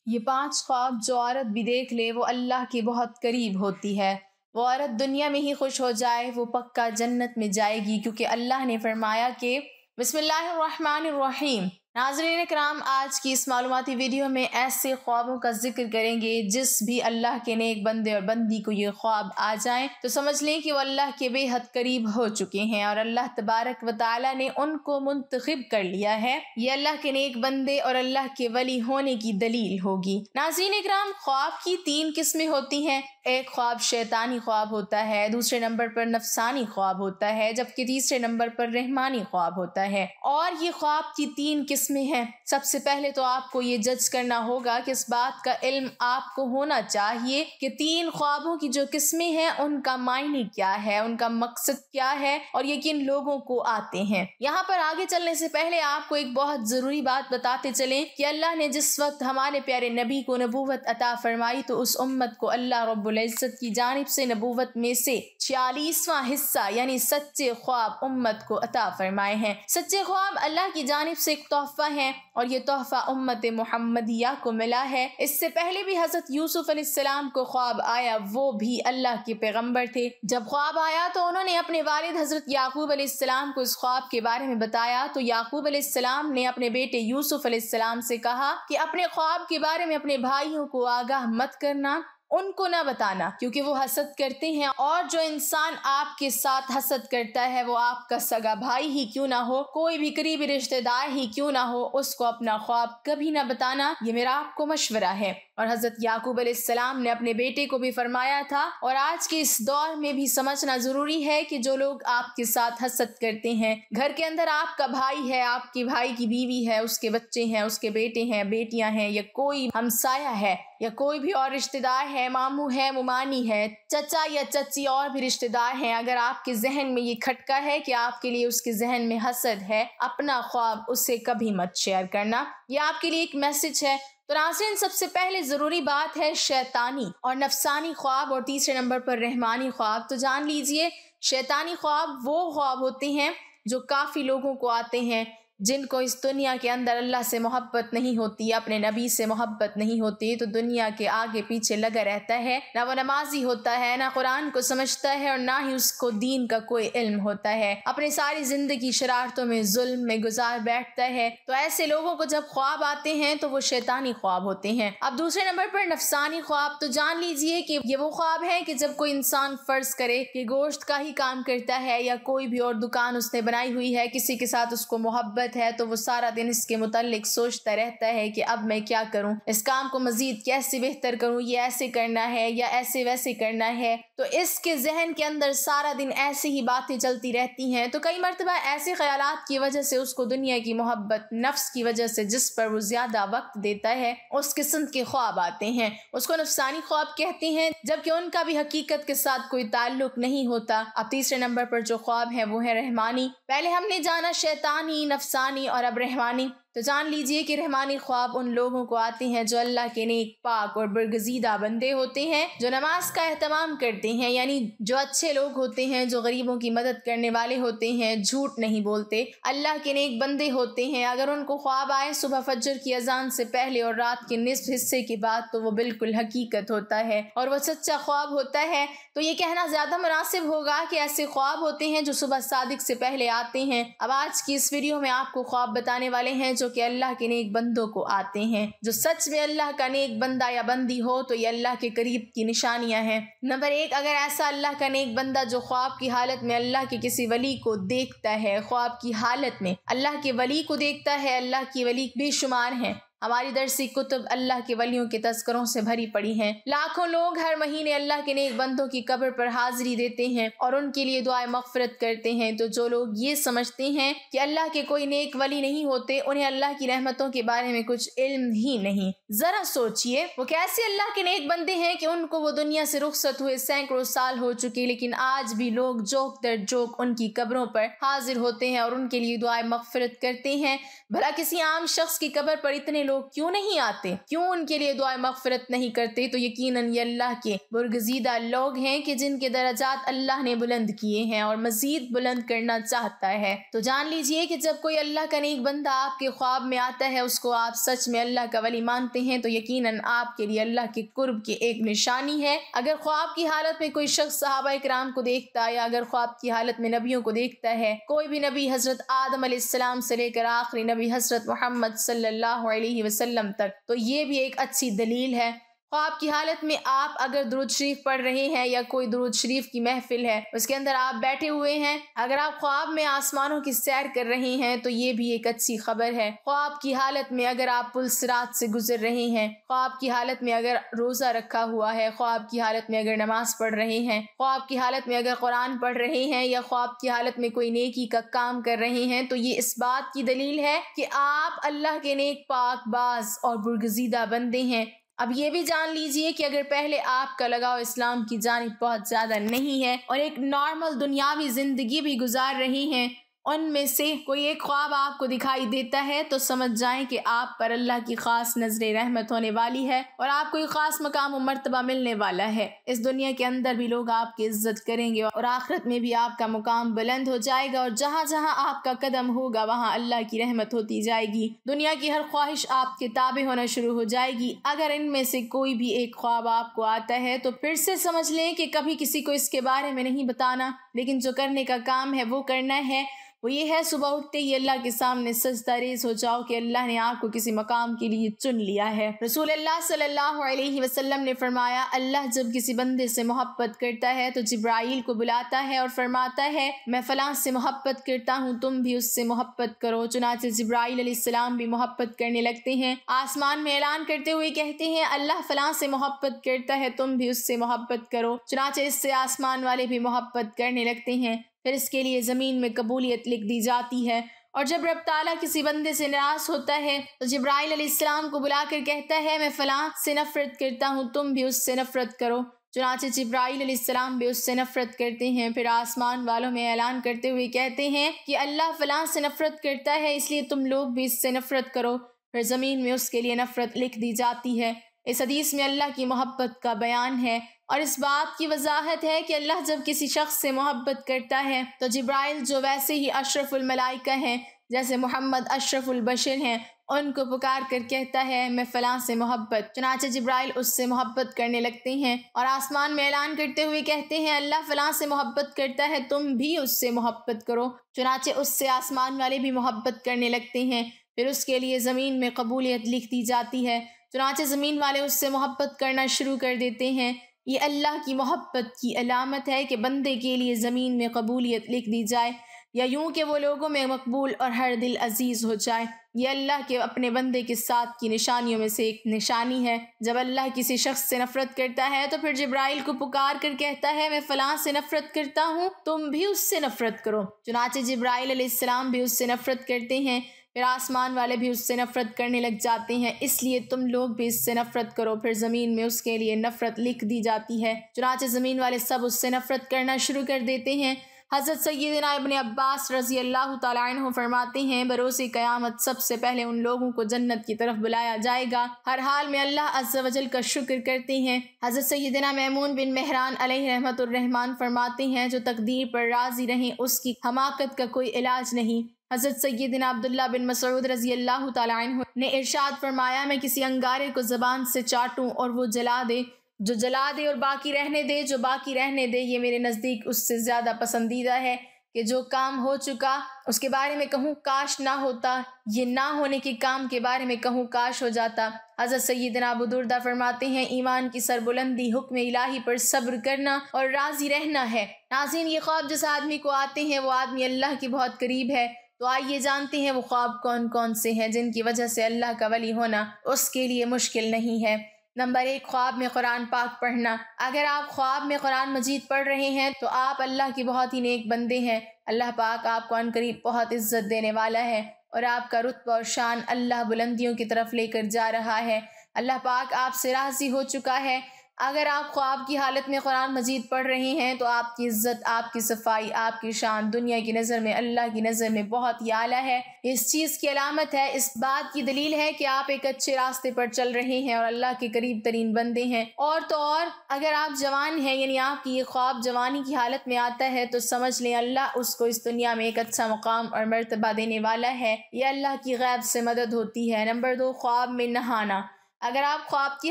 یہ 5 خواب جو عورت بھی دیکھ لے وہ اللہ کے بہت قریب ہوتی ہے۔ وہ عورت دنیا میں ہی خوش ہو جائے وہ پکا جنت میں جائے گی، کیونکہ اللہ نے فرمایا کہ بسم اللہ الرحمن الرحیم۔ ناظرین کرام، آج کی اس معلوماتی ویڈیو میں ایسے خوابوں کا ذکر کریں گے جس بھی اللہ کے نیک بندے اور بندی کو یہ خواب آ جائیں تو سمجھ لیں کہ وہ اللہ کے بے حد قریب ہو چکے ہیں اور اللہ تبارک و تعالی نے ان کو منتخب کر لیا ہے۔ یہ اللہ کے نیک بندے اور اللہ کے ولی ہونے کی دلیل ہوگی۔ ناظرین کرام، خواب کی 3 قسمیں ہوتی ہیں۔ ایک خواب شیطانی خواب ہوتا ہے، دوسرے نمبر پر نفسانی خواب ہوتا ہے، جبکہ تیسرے نمبر پر رحمانی خواب ہوتا ہے۔ اور یہ خواب کی 3 قسمیں ہیں۔ سب سے پہلے تو آپ کو یہ جج کرنا ہوگا کہ اس بات کا علم آپ کو ہونا چاہیے کہ 3 خوابوں کی جو قسمیں ہیں ان کا معنی کیا ہے، ان کا مقصد کیا ہے اور یہ کن لوگوں کو آتے ہیں۔ یہاں پر آگے چلنے سے پہلے آپ کو ایک بہت ضروری بات بتاتے چلیں کہ اللہ نے جس وقت ہمارے پیارے نبی کو نبوت عطا فرمائی تو اس امت کو اللہ رب العزت کی جانب سے نبوت میں سے 46واں حصہ یعنی سچے خواب امت کو عطا فرمائے ہیں۔ سچے خواب اللہ کی جانب سے ایک تحفہ ہے اور یہ تحفہ امت محمدیہ کو ملا ہے۔ اس سے پہلے بھی حضرت یوسف علیہ السلام کو خواب آیا، وہ بھی اللہ کے پیغمبر تھے۔ جب خواب آیا تو انہوں نے اپنے والد حضرت یعقوب علیہ السلام کو اس خواب کے بارے میں بتایا تو یعقوب علیہ السلام نے اپنے بیٹے یوسف علیہ السلام سے کہا کہ اپنے خواب کے بارے میں اپنے بھائیوں کو آگاہ مت کرنا، ان کو نہ بتانا، کیونکہ وہ حسد کرتے ہیں، اور جو انسان آپ کے ساتھ حسد کرتا ہے وہ آپ کا سگا بھائی ہی کیوں نہ ہو، کوئی بھی قریبی رشتہ دار ہی کیوں نہ ہو، اس کو اپنا خواب کبھی نہ بتانا، یہ میرا آپ کو مشورہ ہے۔ اور حضرت یعقوب علیہ السلام نے اپنے بیٹے کو بھی فرمایا تھا، اور آج کے اس دور میں بھی سمجھنا ضروری ہے کہ جو لوگ آپ کے ساتھ حسد کرتے ہیں، گھر کے اندر آپ کا بھائی ہے، آپ کے بھائی کی بیوی ہے، اس کے بچے ہیں، اس کے بیٹے ہیں، بیٹیاں ہیں، یا کوئی ہمسایہ ہے یا کوئی بھی اور رشتہ دار ہے، ماموں ہے، ممانی ہے، چچا یا چچی اور بھی رشتہ دار ہیں، اگر آپ کے ذہن میں یہ کھٹکا ہے کہ آپ کے لیے اس کے ذہن میں حسد ہے، اپنا خواب اسے کبھی مت شیئر کرنا۔ یہ آپ کے لیے ایک میسج ہے۔ تو ناظرین، سب سے پہلے ضروری بات ہے شیطانی اور نفسانی خواب اور تیسرے نمبر پر رحمانی خواب۔ تو جان لیجئے، شیطانی خواب وہ خواب ہوتے ہیں جو کافی لوگوں کو آتے ہیں جن کو اس دنیا کے اندر اللہ سے محبت نہیں ہوتی، اپنے نبی سے محبت نہیں ہوتی، تو دنیا کے آگے پیچھے لگا رہتا ہے، نہ وہ نمازی ہوتا ہے، نہ قرآن کو سمجھتا ہے اور نہ ہی اس کو دین کا کوئی علم ہوتا ہے، اپنی ساری زندگی شرارتوں میں ظلم میں گزار بیٹھتا ہے۔ تو ایسے لوگوں کو جب خواب آتے ہیں تو وہ شیطانی خواب ہوتے ہیں۔ اب دوسرے نمبر پر نفسانی خواب۔ تو جان لیجئے کہ یہ وہ خواب ہے کہ جب کوئی انسان فرض کرے کہ گوشت کا ہی کام کرتا ہے یا کوئی بھی اور دکان اس نے بنائی ہوئی ہے، کسی کے ساتھ اس کو محبت ہے تو وہ سارا دن اس کے متعلق سوچتا رہتا ہے کہ اب میں کیا کروں، اس کام کو مزید کیسے بہتر کروں، یہ ایسے کرنا ہے یا ایسے ویسے کرنا ہے، تو اس کے ذہن کے اندر سارا دن ایسی ہی باتیں چلتی رہتی ہیں۔ تو کئی مرتبہ ایسے خیالات کی وجہ سے اس کو دنیا کی محبت، نفس کی وجہ سے جس پر وہ زیادہ وقت دیتا ہے، اس قسم کے خواب آتے ہیں، اس کو نفسانی خواب کہتے ہیں، جبکہ ان کا بھی حقیقت کے ساتھ کوئی تعلق نہیں ہوتا۔ اب تیسرے نمبر پر جو خواب ہے وہ ہے رحمانی۔ پہلے ہم نے جانا شیطانی، نفسانی اور اب رحمانی۔ تو جان لیجئے کہ رحمانی خواب ان لوگوں کو آتے ہیں جو اللہ کے نیک، پاک اور برگزیدہ بندے ہوتے ہیں، جو نماز کا اہتمام کرتے ہیں، یعنی جو اچھے لوگ ہوتے ہیں، جو غریبوں کی مدد کرنے والے ہوتے ہیں، جھوٹ نہیں بولتے، اللہ کے نیک بندے ہوتے ہیں۔ اگر ان کو خواب آئے صبح فجر کی اذان سے پہلے اور رات کے نصف حصے کے بعد تو وہ بالکل حقیقت ہوتا ہے اور وہ سچا خواب ہوتا ہے۔ تو یہ کہنا زیادہ مناسب ہوگا کہ ایسے خواب ہوتے ہیں جو صبح صادق سے پہلے آتے ہیں۔ اب آج کی اس ویڈیو میں آپ کو خواب بتانے والے ہیں جو کہ اللہ کے نیک بندوں کو آتے ہیں۔ جو سچ میں اللہ کا نیک بندہ یا بندی ہو تو یہ اللہ کے قریب کی نشانیاں ہیں۔ نمبر 1، اگر ایسا اللہ کا نیک بندہ جو خواب کی حالت میں اللہ کے کسی ولی کو دیکھتا ہے، خواب کی حالت میں اللہ کے ولی کو دیکھتا ہے، اللہ کی ولی بے شمار ہیں، ہماری درسی کتب اللہ کے ولیوں کے تذکروں سے بھری پڑی ہیں۔ لاکھوں لوگ ہر مہینے اللہ کے نیک بندوں کی قبر پر حاضری دیتے ہیں اور ان کے لیے دعائے مغفرت کرتے ہیں۔ تو جو لوگ یہ سمجھتے ہیں کہ اللہ کے کوئی نیک ولی نہیں ہوتے، انہیں اللہ کی رحمتوں کے بارے میں کچھ علم ہی نہیں۔ ذرا سوچئے وہ کیسے اللہ کے نیک بندے ہیں کہ ان کو وہ دنیا سے رخصت ہوئے سینکڑوں سال ہو چکے، لیکن آج بھی لوگ جوک در جوک ان کی قبروں پر حاضر ہوتے ہیں اور ان کے لیے دعائے مغفرت کرتے ہیں۔ بھلا کسی عام شخص کی قبر پر اتنے لوگ کیوں نہیں آتے؟ کیوں ان کے لیے دعائے مغفرت نہیں کرتے؟ تو یقیناً یہ اللہ کے برگزیدہ لوگ ہیں کہ جن کے درجات اللہ نے بلند کیے ہیں اور مزید بلند کرنا چاہتا ہے۔ تو جان لیجئے کہ جب کوئی اللہ کا نیک بندہ آپ کے خواب میں آتا ہے، اس کو آپ سچ میں اللہ کا ولی مانتے ہیں، تو یقیناً آپ کے لیے اللہ کے قرب کی ایک نشانی ہے۔ اگر خواب کی حالت میں کوئی شخص صحابہ کرام کو دیکھتا ہے، یا اگر خواب کی حالت میں نبیوں کو دیکھتا ہے، کوئی بھی نبی حضرت آدم علیہ السلام سے لے کر آخری نبی حضرت محمد صلی اللہ علیہ وسلم تک، تو یہ بھی ایک اچھی دلیل ہے۔ خواب کی حالت میں آپ اگر درود شریف پڑھ رہے ہیں، یا کوئی درود شریف کی محفل ہے اس کے اندر آپ بیٹھے ہوئے ہیں، اگر آپ خواب میں آسمانوں کی سیر کر رہے ہیں تو یہ بھی ایک اچھی خبر ہے۔ خواب کی حالت میں اگر آپ پل صراط سے گزر رہے ہیں، خواب کی حالت میں اگر روزہ رکھا ہوا ہے، خواب کی حالت میں اگر نماز پڑھ رہے ہیں، خواب کی حالت میں اگر قرآن پڑھ رہے ہیں، یا خواب کی حالت میں کوئی نیکی کا کام کر رہے ہیں، تو یہ اس بات کی دلیل ہے کہ آپ اللہ کے نیک پاک باز اور برگزیدہ بندے ہیں۔ اب یہ بھی جان لیجئے کہ اگر پہلے آپ کا لگاؤ اسلام کی جانب بہت زیادہ نہیں ہے اور ایک نارمل دنیاوی زندگی بھی گزار رہی ہیں، ان میں سے کوئی ایک خواب آپ کو دکھائی دیتا ہے، تو سمجھ جائیں کہ آپ پر اللہ کی خاص نظر رحمت ہونے والی ہے اور آپ کو ایک خاص مقام و مرتبہ ملنے والا ہے۔ اس دنیا کے اندر بھی لوگ آپ کی عزت کریں گے اور آخرت میں بھی آپ کا مقام بلند ہو جائے گا، اور جہاں جہاں آپ کا قدم ہوگا وہاں اللہ کی رحمت ہوتی جائے گی۔ دنیا کی ہر خواہش آپ کے تابع ہونا شروع ہو جائے گی۔ اگر ان میں سے کوئی بھی ایک خواب آپ کو آتا ہے تو پھر سے سمجھ لیں کہ کبھی کسی کو اس کے بارے میں نہیں بتانا، لیکن جو کرنے کا کام ہے وہ کرنا ہے۔ وہ یہ ہے صبح اٹھتے ہی اللہ کے سامنے سجدہ ریز ہو جاؤ کہ اللہ نے آپ کو کسی مقام کے لیے چن لیا ہے۔ رسول اللہ صلی اللہ علیہ وسلم نے فرمایا، اللہ جب کسی بندے سے محبت کرتا ہے تو جبرائیل کو بلاتا ہے اور فرماتا ہے میں فلاں سے محبت کرتا ہوں، تم بھی اس سے محبت کرو۔ چنانچہ جبرائیل علیہ السلام بھی محبت کرنے لگتے ہیں، آسمان میں اعلان کرتے ہوئے کہتے ہیں اللہ فلاں سے محبت کرتا ہے، تم بھی اس سے محبت کرو۔ چنانچہ اس سے آسمان والے بھی محبت کرنے لگتے ہیں، پھر اس کے لیے زمین میں قبولیت لکھ دی جاتی ہے۔ اور جب رب تعالیٰ کسی بندے سے ناراض ہوتا ہے تو جبرائیل علیہ السلام کو بلا کر کہتا ہے میں فلاں سے نفرت کرتا ہوں، تم بھی اس سے نفرت کرو۔ چنانچہ جبرائیل علیہ السلام بھی اس سے نفرت کرتے ہیں، پھر آسمان والوں میں اعلان کرتے ہوئے کہتے ہیں کہ اللہ فلاں سے نفرت کرتا ہے، اس لیے تم لوگ بھی اس سے نفرت کرو، پھر زمین میں اس کے لیے نفرت لکھ دی جاتی ہے۔ اس حدیث میں اللہ کی محبت کا بیان ہے اور اس بات کی وضاحت ہے کہ اللہ جب کسی شخص سے محبت کرتا ہے تو جبرائیل جو ویسے ہی اشرف الملائکہ ہیں، جیسے محمد اشرف البشر ہیں، ان کو پکار کر کہتا ہے میں فلاں سے محبت۔ چنانچہ جبرائیل اس سے محبت کرنے لگتے ہیں اور آسمان میں اعلان کرتے ہوئے کہتے ہیں اللہ فلاں سے محبت کرتا ہے، تم بھی اس سے محبت کرو۔ چنانچہ اس سے آسمان والے بھی محبت کرنے لگتے ہیں، پھر اس کے لیے زمین میں قبولیت لکھ دی جاتی ہے۔ چنانچہ زمین والے اس سے محبت کرنا شروع کر دیتے ہیں۔ یہ اللہ کی محبت کی علامت ہے کہ بندے کے لیے زمین میں قبولیت لکھ دی جائے، یا یوں کہ وہ لوگوں میں مقبول اور ہر دل عزیز ہو جائے۔ یہ اللہ کے اپنے بندے کے ساتھ کی نشانیوں میں سے ایک نشانی ہے۔ جب اللہ کسی شخص سے نفرت کرتا ہے تو پھر جبرائیل کو پکار کر کہتا ہے میں فلاں سے نفرت کرتا ہوں، تم بھی اس سے نفرت کرو۔ چنانچہ جبرائیل علیہ السلام بھی اس سے نفرت کرتے ہیں، پھر آسمان والے بھی اس سے نفرت کرنے لگ جاتے ہیں، اس لیے تم لوگ بھی اس سے نفرت کرو، پھر زمین میں اس کے لیے نفرت لکھ دی جاتی ہے۔ چنانچہ زمین والے سب اس سے نفرت کرنا شروع کر دیتے ہیں۔ حضرت سیدنا ابن عباس رضی اللہ تعالیٰ عنہ فرماتے ہیں بروز قیامت سب سے پہلے ان لوگوں کو جنت کی طرف بلایا جائے گا، ہر حال میں اللہ عز و جل کا شکر کرتے ہیں۔ حضرت سیدنا میمون بن مہران علیہ رحمت الرحمن فرماتے ہیں جو تقدیر پر راضی رہیں اس کی حماقت کا کوئی علاج نہیں۔ حضرت سیدنا عبداللہ بن مسعود رضی اللہ تعالیٰ عنہ نے ارشاد فرمایا میں کسی انگارے کو زبان سے چاٹوں اور وہ جلا دے، جو جلا دے اور باقی رہنے دے، جو باقی رہنے دے، یہ میرے نزدیک اس سے زیادہ پسندیدہ ہے کہ جو کام ہو چکا اس کے بارے میں کہوں کاش نہ ہوتا، یہ نہ ہونے کے کام کے بارے میں کہوں کاش ہو جاتا۔ حضرت سیدنا ابو دردہ فرماتے ہیں ایمان کی سربلندی حکم الہی پر صبر کرنا اور راضی رہنا ہے۔ ناظرین، یہ خواب جس آدمی کو آتے ہیں وہ آدمی اللہ کے بہت قریب ہے، تو آئیے جانتے ہیں وہ خواب کون کون سے ہیں جن کی وجہ سے اللہ کا ولی ہونا اس کے لیے مشکل نہیں ہے۔ نمبر 1، خواب میں قرآن پاک پڑھنا۔ اگر آپ خواب میں قرآن مجید پڑھ رہے ہیں تو آپ اللہ کی بہت ہی نیک بندے ہیں، اللہ پاک آپ کو عنقریب بہت عزت دینے والا ہے اور آپ کا رتبہ اور شان اللہ بلندیوں کی طرف لے کر جا رہا ہے۔ اللہ پاک آپ سے راضی ہو چکا ہے، اگر آپ خواب کی حالت میں قرآن مجید پڑھ رہے ہیں تو آپ کی عزت، آپ کی صفائی، آپ کی شان دنیا کی نظر میں، اللہ کی نظر میں بہت ہی اعلیٰ ہے۔ اس چیز کی علامت ہے، اس بات کی دلیل ہے کہ آپ ایک اچھے راستے پر چل رہے ہیں اور اللہ کے قریب ترین بندے ہیں۔ اور تو اور اگر آپ جوان ہیں، یعنی آپ کی یہ خواب جوانی کی حالت میں آتا ہے، تو سمجھ لیں اللہ اس کو اس دنیا میں ایک اچھا مقام اور مرتبہ دینے والا ہے۔ یہ اللہ کی غیب سے مدد ہوتی ہے۔ نمبر 2، خواب میں نہانا۔ اگر آپ خواب کی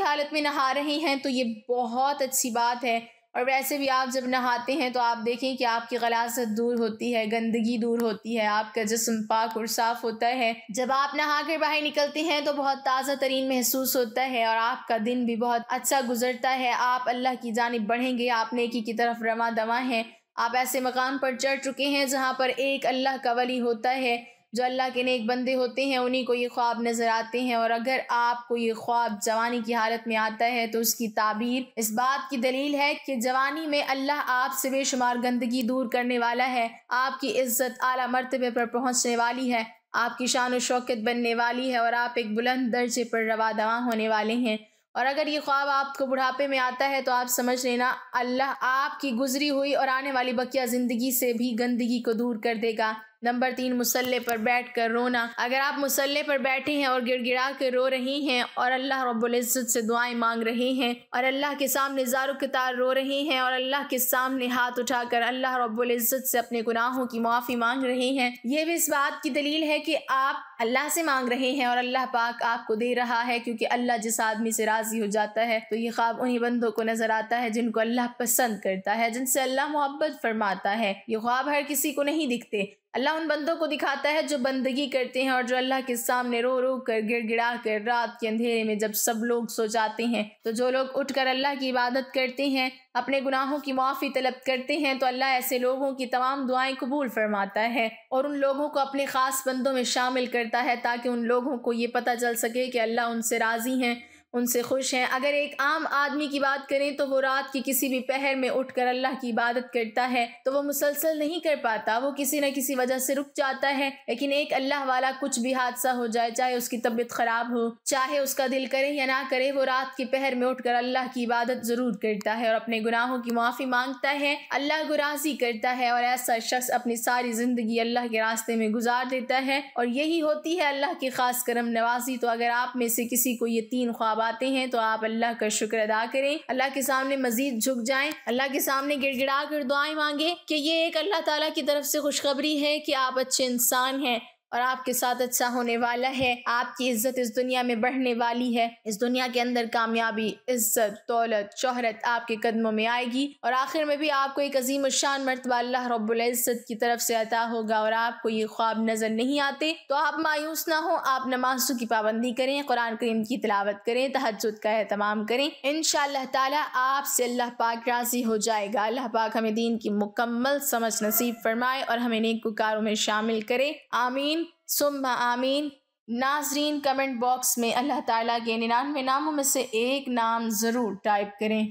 حالت میں نہا رہے ہیں تو یہ بہت اچھی بات ہے، اور ویسے بھی آپ جب نہاتے ہیں تو آپ دیکھیں کہ آپ کی غلاظت دور ہوتی ہے، گندگی دور ہوتی ہے، آپ کا جسم پاک اور صاف ہوتا ہے۔ جب آپ نہا کر باہر نکلتے ہیں تو بہت تازہ ترین محسوس ہوتا ہے اور آپ کا دن بھی بہت اچھا گزرتا ہے۔ آپ اللہ کی جانب بڑھیں گے، آپ نیکی کی طرف رواں دواں ہیں۔ آپ ایسے مقام پر چڑھ چکے ہیں جہاں پر ایک اللہ کا ولی ہوتا ہے، جو اللہ کے نیک بندے ہوتے ہیں، انہی کو یہ خواب نظر آتے ہیں۔ اور اگر آپ کو یہ خواب جوانی کی حالت میں آتا ہے تو اس کی تعبیر اس بات کی دلیل ہے کہ جوانی میں اللہ آپ سے بے شمار گندگی دور کرنے والا ہے، آپ کی عزت اعلیٰ مرتبے پر پہنچنے والی ہے، آپ کی شان و شوکت بننے والی ہے اور آپ ایک بلند درجے پر رواں دواں ہونے والے ہیں۔ اور اگر یہ خواب آپ کو بڑھاپے میں آتا ہے تو آپ سمجھ لینا اللہ آپ کی گزری ہوئی اور آنے والی بقیہ زندگی سے بھی گندگی کو دور کر دے گا۔ نمبر 3، مصلے پر بیٹھ کر رونا۔ اگر آپ مصلے پر بیٹھے ہیں اور گڑ گڑا کر رو رہے ہیں اور اللہ رب العزت سے دعائیں مانگ رہے ہیں اور اللہ کے سامنے زار و کتار رو رہے ہیں اور اللہ کے سامنے ہاتھ اٹھا کر اللہ رب العزت سے اپنے گناہوں کی معافی مانگ رہے ہیں، یہ بھی اس بات کی دلیل ہے کہ آپ اللہ سے مانگ رہے ہیں اور اللہ پاک آپ کو دے رہا ہے، کیونکہ اللہ جس آدمی سے راضی ہو جاتا ہے تو یہ خواب انہی بندوں کو نظر آتا ہے جن کو اللہ پسند کرتا ہے، جن سے اللہ محبت فرماتا ہے۔ یہ خواب ہر کسی کو نہیں دکھتے، اللہ ان بندوں کو دکھاتا ہے جو بندگی کرتے ہیں اور جو اللہ کے سامنے رو رو کر گڑ گڑا کر رات کے اندھیرے میں جب سب لوگ سو جاتے ہیں تو جو لوگ اٹھ کر اللہ کی عبادت کرتے ہیں، اپنے گناہوں کی معافی طلب کرتے ہیں، تو اللہ ایسے لوگوں کی تمام دعائیں قبول فرماتا ہے اور ان لوگوں کو اپنے خاص بندوں میں شامل کرتا ہے تاکہ ان لوگوں کو یہ پتہ چل سکے کہ اللہ ان سے راضی ہیں، ان سے خوش ہیں۔ اگر ایک عام آدمی کی بات کریں تو وہ رات کی کسی بھی پہر میں اٹھ کر اللہ کی عبادت کرتا ہے تو وہ مسلسل نہیں کر پاتا، وہ کسی نہ کسی وجہ سے رک جاتا ہے، لیکن ایک اللہ والا کچھ بھی حادثہ ہو جائے، چاہے اس کی طبیعت خراب ہو، چاہے اس کا دل کرے یا نہ کرے، وہ رات کی پہر میں اٹھ کر اللہ کی عبادت ضرور کرتا ہے اور اپنے گناہوں کی معافی مانگتا ہے، اللہ کو راضی کرتا ہے، اور ایسا شخص اپنی ساری زندگی اللہ کے راستے میں گزار دیتا ہے، اور یہی ہوتی ہے اللہ کی خاص کرم نوازی۔ تو اگر آپ میں سے کسی کو یہ 3 خواب آتے ہیں تو آپ اللہ کا شکر ادا کریں، اللہ کے سامنے مزید جھک جائیں، اللہ کے سامنے گڑ گڑا کر دعائیں مانگیں کہ یہ ایک اللہ تعالیٰ کی طرف سے خوشخبری ہے کہ آپ اچھے انسان ہیں اور آپ کے ساتھ اچھا ہونے والا ہے، آپ کی عزت اس دنیا میں بڑھنے والی ہے، اس دنیا کے اندر کامیابی، عزت، دولت، شہرت آپ کے قدموں میں آئے گی، اور آخر میں بھی آپ کو ایک عظیم الشان مرتبہ اللہ رب العزت کی طرف سے عطا ہوگا۔ اور آپ کو یہ خواب نظر نہیں آتے تو آپ مایوس نہ ہوں، آپ نمازوں کی پابندی کریں، قرآن کریم کی تلاوت کریں، تہجد کا اہتمام کریں، انشاءاللہ تعالی آپ سے اللہ پاک راضی ہو جائے گا۔ اللہ پاک ہمیں دین کی مکمل سمجھ نصیب فرمائے اور ہمیں نیکوکاروں میں شامل کرے، آمین ثم آمین۔ ناظرین، کمنٹ باکس میں اللہ تعالیٰ کے 99 ناموں میں سے ایک نام ضرور ٹائپ کریں۔